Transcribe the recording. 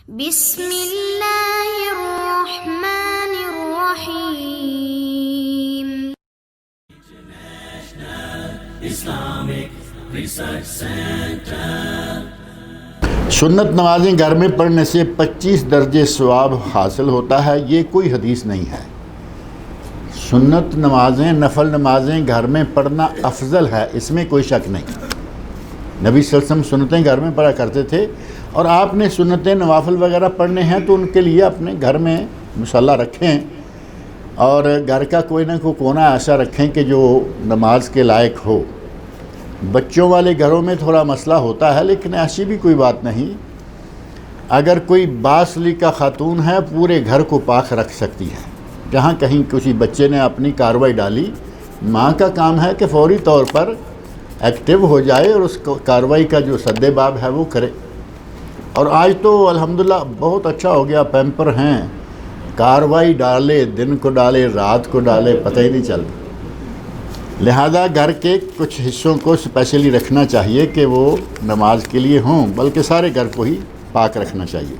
بسم اللہ الرحمن الرحیم۔ سنت نمازیں گھر میں پڑھنے سے 25 درجے ثواب حاصل ہوتا ہے، یہ کوئی حدیث نہیں ہے۔ سنت نمازیں، نفل نمازیں گھر میں پڑھنا افضل ہے، اس میں کوئی شک نہیں۔ نبی صلی اللہ علیہ وسلم سنتیں گھر میں پڑھا کرتے تھے، اور آپ نے سنتیں نوافل وغیرہ پڑھنے ہیں تو ان کے لیے اپنے گھر میں مصلی رکھیں، اور گھر کا کوئی نہ کوئی کونا ایسا رکھیں کہ جو نماز کے لائق ہو۔ بچوں والے گھروں میں تھوڑا مسئلہ ہوتا ہے، لیکن ایسی بھی کوئی بات نہیں۔ اگر کوئی باسلیقہ خاتون ہے، پورے گھر کو پاک رکھ سکتی ہے۔ جہاں کہیں کسی بچے نے اپنی کارروائی ڈالی، ماں کا کام ہے کہ فوری طور پر ایکٹیو ہو جائے اور اس کارروائی کا جو سد باب ہے وہ کرے۔ اور آج تو الحمدللہ بہت اچھا ہو گیا، پیمپر ہیں، کارروائی ڈالے، دن کو ڈالے، رات کو ڈالے، پتہ ہی نہیں چلتا۔ لہذا گھر کے کچھ حصوں کو اسپیشلی رکھنا چاہیے کہ وہ نماز کے لیے ہوں، بلکہ سارے گھر کو ہی پاک رکھنا چاہیے۔